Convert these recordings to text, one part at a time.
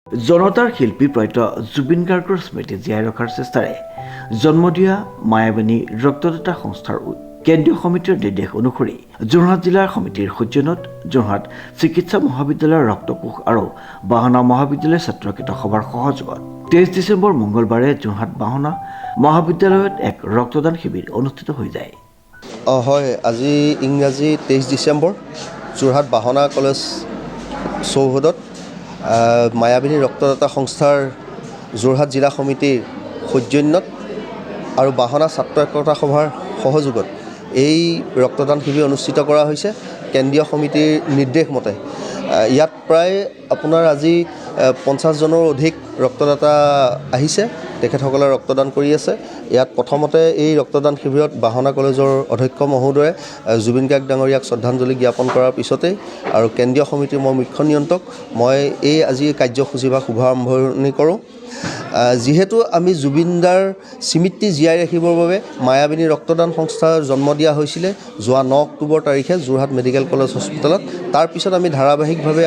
জনতাৰ শিল্পী প্ৰয়াত জুবিন গাৰ্গৰ স্মৃতি জীয়াই ৰখাৰ চেষ্টাৰে জন্ম দিয়া মায়াবানী ৰক্তদাতা সংস্থাৰ কেন্দ্ৰীয় সমিতিৰ নিৰ্দেশ অনুসৰি যোৰহাট জিলাৰ সমিতিৰ সৌজন্যত যোৰহাট চিকিৎসা মহাবিদ্যালয়ৰ ৰক্তকোষ আৰু বাহনা মহাবিদ্যালয়ৰ ছাত্ৰকেইটা সভাৰ সহযোগত 23 ডিচেম্বৰ মঙলবাৰে যোৰহাট বাহনা মহাবিদ্যালয়ত এক ৰক্তদান শিবিৰ অনুষ্ঠিত হৈ যায়। হয়, আজি ইংৰাজী 23 ডিচেম্বৰ যোৰহাট বাহনা কলেজ চৌহদত মায়াবিনী ৰক্তদাতা সংস্থাৰ যোৰহাট জিলা সমিতিৰ সৌজন্যত আৰু বাহনা ছাত্ৰ একতা সভাৰ সহযোগত এই ৰক্তদান শিবিৰ অনুষ্ঠিত কৰা হৈছে। কেন্দ্ৰীয় সমিতিৰ নিৰ্দেশ মতে ইয়াত প্ৰায় আপোনাৰ আজি 50 জনৰ অধিক ৰক্তদাতা আহিছে, তেখেতসকলে ৰক্তদান কৰি আছে। ইয়াত প্ৰথমতে এই ৰক্তদান শিবিৰত বাহনা কলেজৰ অধ্যক্ষ মহোদয়ে জুবিন গাৰ্গ ডাঙৰীয়াক শ্ৰদ্ধাঞ্জলি জ্ঞাপন কৰাৰ পিছতেই আৰু কেন্দ্ৰীয় সমিতিৰ মই মুখ্য নিয়ন্ত্ৰক মই এই আজি কাৰ্যসূচী বা শুভাৰম্ভণি কৰোঁ। যিহেতু আমি জুবিনদাৰ স্মৃতি জীয়াই ৰাখিবৰ বাবে মায়াবিনী ৰক্তদান সংস্থাৰ জন্ম দিয়া হৈছিলে যোৱা 9 অক্টোবৰ তাৰিখে যোৰহাট মেডিকেল কলেজ হস্পিটেলত। তাৰপিছত আমি ধাৰাবাহিকভাৱে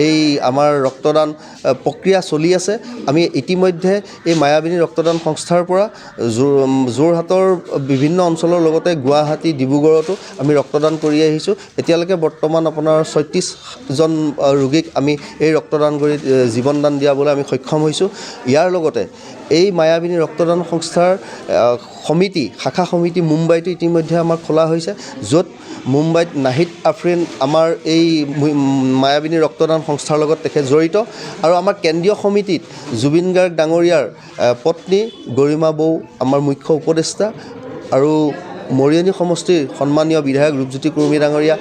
এই আমাৰ ৰক্তদান প্ৰক্ৰিয়া চলি আছে। আমি ইতিমধ্যে এই মায়াবিনী ৰক্তদান সংস্থাৰ পৰা যোৰহাটৰ বিভিন্ন অঞ্চলৰ লগতে গুৱাহাটী ডিব্ৰুগড়তো আমি ৰক্তদান কৰি আহিছোঁ। এতিয়ালৈকে বৰ্তমান আপোনাৰ 36জন ৰোগীক আমি এই ৰক্তদান কৰি জীৱনদান দিয়াবলৈ আমি সক্ষম হৈছোঁ। ইয়াৰ লগতে এই মায়াবিনী ৰক্তদান সংস্থাৰ শাখা সমিতি মুম্বাইতো ইতিমধ্যে আমাৰ খোলা হৈছে, য'ত মুম্বাইত নাহিদ আফৰিন আমাৰ এই মায়াবিনী ৰক্তদান সংস্থাৰ লগত তেখেত জড়িত আৰু আমাৰ কেন্দ্ৰীয় সমিতিত জুবিন গাৰ্গ ডাঙৰীয়াৰ পত্নী গৰিমা বৌ আমাৰ মুখ্য উপদেষ্টা আৰু মৰিয়নি সমষ্টিৰ সন্মানীয় বিধায়ক ৰূপজ্যোতি কুৰ্মী ডাঙৰীয়া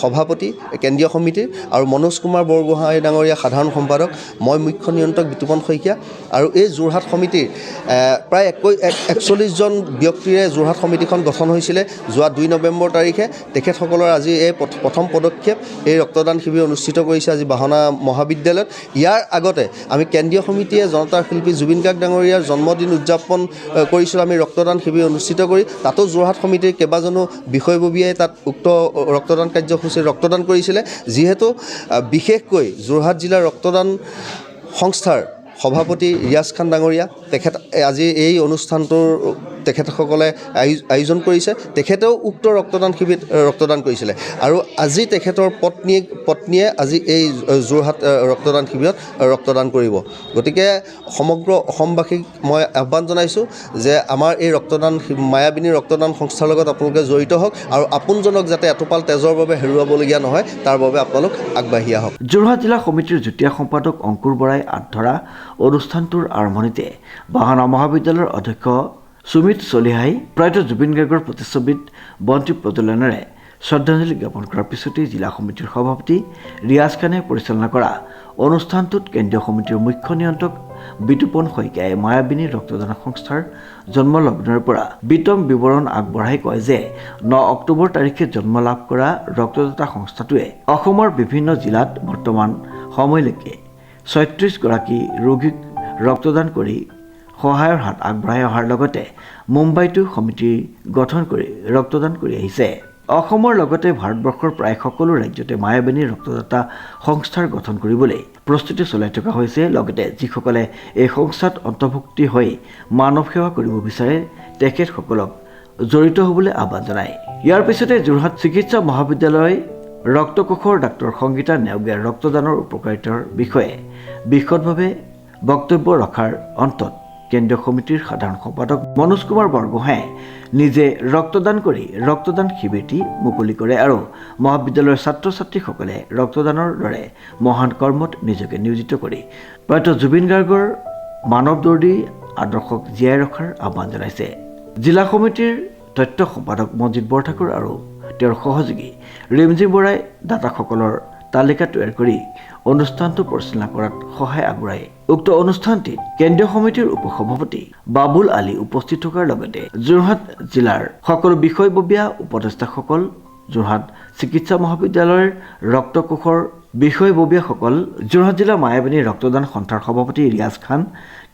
সভাপতি কেন্দ্ৰীয় সমিতিৰ আৰু মনোজ কুমাৰ বৰগোহাঁই ডাঙৰীয়া সাধাৰণ সম্পাদক, মই মুখ্য নিয়ন্ত্ৰক বিতুপন শইকীয়া আৰু এই যোৰহাট সমিতিৰ প্ৰায় 41জন ব্যক্তিৰে যোৰহাট সমিতিখন গঠন হৈছিলে যোৱা 2 নৱেম্বৰ তাৰিখে। তেখেতসকলৰ আজি এই প্ৰথম পদক্ষেপ এই ৰক্তদান শিবিৰ অনুষ্ঠিত কৰিছে আজি বাহনা মহাবিদ্যালয়ত। ইয়াৰ আগতে আমি কেন্দ্ৰীয় সমিতিয়ে জনতাৰ শিল্পী জুবিন গাৰ্গ ডাঙৰীয়াৰ জন্মদিন উদযাপন কৰিছিলোঁ। আমি ৰক্তদান শিবিৰ অনুষ্ঠিত কৰি তাতো যোৰহাট সমিতিৰ কেইবাজনো বিষয়ববীয়াই তাত উক্ত ৰক্তদান কাৰ্যসূচীত ৰক্তদান কৰিছিলে। যিহেতু বিশেষকৈ যোৰহাট জিলাৰ ৰক্তদান সংস্থাৰ সভাপতি ৰিয়াজ খান ডাঙৰীয়া তেখেত আজি এই অনুষ্ঠানটোৰ তেখেতসকলে আয়োজন কৰিছে। তেখেতেও উক্ত ৰক্তদান শিবিৰত ৰক্তদান কৰিছিলে আৰু আজি তেখেতৰ পত্নীয়ে আজি এই যোৰহাট ৰক্তদান শিবিৰত ৰক্তদান কৰিব। গতিকে সমগ্ৰ অসমবাসীক মই আহ্বান জনাইছোঁ যে আমাৰ এই মায়াবিনী ৰক্তদান সংস্থাৰ লগত আপোনালোকে জড়িত হওক আৰু আপোনজনক যাতে এটোপাল তেজৰ বাবে হেৰুৱাবলগীয়া নহয় তাৰ বাবে আপোনালোক আগবাঢ়ি আহক। যোৰহাট জিলা সমিতিৰ যুটীয়া সম্পাদক অংকুৰ বৰাই আঁতৰা অনুষ্ঠানটোৰ আৰম্ভণিতে বাহনা মহাবিদ্যালয়ৰ অধ্যক্ষ সুমিত চলিহাই প্ৰয়াত জুবিন গাৰ্গৰ প্ৰতিচ্ছবিত বন্তি প্ৰজ্বলনেৰে শ্ৰদ্ধাঞ্জলি জ্ঞাপন কৰাৰ পিছতেই জিলা সমিতিৰ সভাপতি ৰিয়াজ খানে পৰিচালনা কৰা অনুষ্ঠানটোত কেন্দ্ৰীয় সমিতিৰ মুখ্য নিয়ন্ত্ৰক বিতুপন শইকীয়াই মায়াবিনী ৰক্তদান সংস্থাৰ জন্মলগ্নৰ পৰা বিতং বিৱৰণ আগবঢ়াই কয় যে 9 অক্টোবৰ তাৰিখে জন্ম লাভ কৰা ৰক্তদাতা সংস্থাটোৱে অসমৰ বিভিন্ন জিলাত বৰ্তমান সময়লৈকে 36 গৰাকী ৰোগীক ৰক্তদান কৰি সহায়ৰ হাত আগবঢ়াই অহাৰ লগতে মুম্বাইতো সমিতি গঠন কৰি ৰক্তদান কৰি আহিছে। অসমৰ লগতে ভাৰতবৰ্ষৰ প্ৰায় সকলো ৰাজ্যতে মায়াবিনী ৰক্তদাতা সংস্থাৰ গঠন কৰিবলৈ প্ৰস্তুতি চলাই থকা হৈছে। লগতে যিসকলে এই সংস্থাত অন্তৰ্ভুক্তি হৈ মানৱ সেৱা কৰিব বিচাৰে তেখেতসকলক জড়িত হ'বলৈ আহ্বান জনায়। ইয়াৰ পিছতে যোৰহাট চিকিৎসা মহাবিদ্যালয় ৰক্তকোষৰ ডাক্তৰ সংগীতা নেওগে ৰক্তদানৰ উপকাৰিতাৰ বিষয়ে বিশদভাৱে বক্তব্য ৰখাৰ অন্তত কেন্দ্ৰীয় সমিতিৰ সাধাৰণ সম্পাদক মনোজ কুমাৰ বৰগোহাঁয়ে নিজে ৰক্তদান কৰি ৰক্তদান শিবিৰটি মুকলি কৰে আৰু মহাবিদ্যালয়ৰ ছাত্ৰ ছাত্ৰীসকলে ৰক্তদানৰ দৰে মহান কৰ্মত নিজকে নিয়োজিত কৰি প্ৰয়াত জুবিন গাৰ্গৰ মানৱদৰ্দী আদৰ্শক জীয়াই ৰখাৰ আহ্বান জনাইছে। জিলা সমিতিৰ তথ্য সম্পাদক মনজিৎ বৰঠাকুৰ আৰু তেওঁৰ সহযোগী ৰিমজি বৰাই দাতাসকলৰ তালিকা তৈয়াৰ কৰি অনুষ্ঠানটো পৰিচালনা কৰাত সহায় আগবঢ়ায়। উক্ত অনুষ্ঠানটিত কেন্দ্ৰীয় সমিতিৰ উপসভাপতি বাবুল আলী উপস্থিত থকাৰ লগতে যোৰহাট জিলাৰ সকলো বিষয়ববীয়া উপদেষ্টাসকল, যোৰহাট চিকিৎসা মহাবিদ্যালয়ৰ ৰক্তকোষৰ বিষয়ববীয়াসকল, যোৰহাট জিলা মায়াবিনী ৰক্তদান সন্থাৰ সভাপতি ৰিয়াজ খান,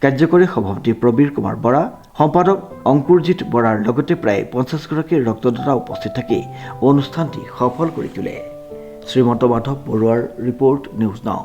কাৰ্যকৰী সভাপতি প্ৰবীৰ কুমাৰ বৰা, সম্পাদক অংকুৰজিৎ বৰাৰ লগতে প্ৰায় 50 গৰাকী ৰক্তদাতা উপস্থিত থাকি অনুষ্ঠানটি সফল কৰি তোলে। শ্ৰীমন্ত মাধৱ বৰুৱাৰ ৰিপৰ্ট, নিউজ নাও।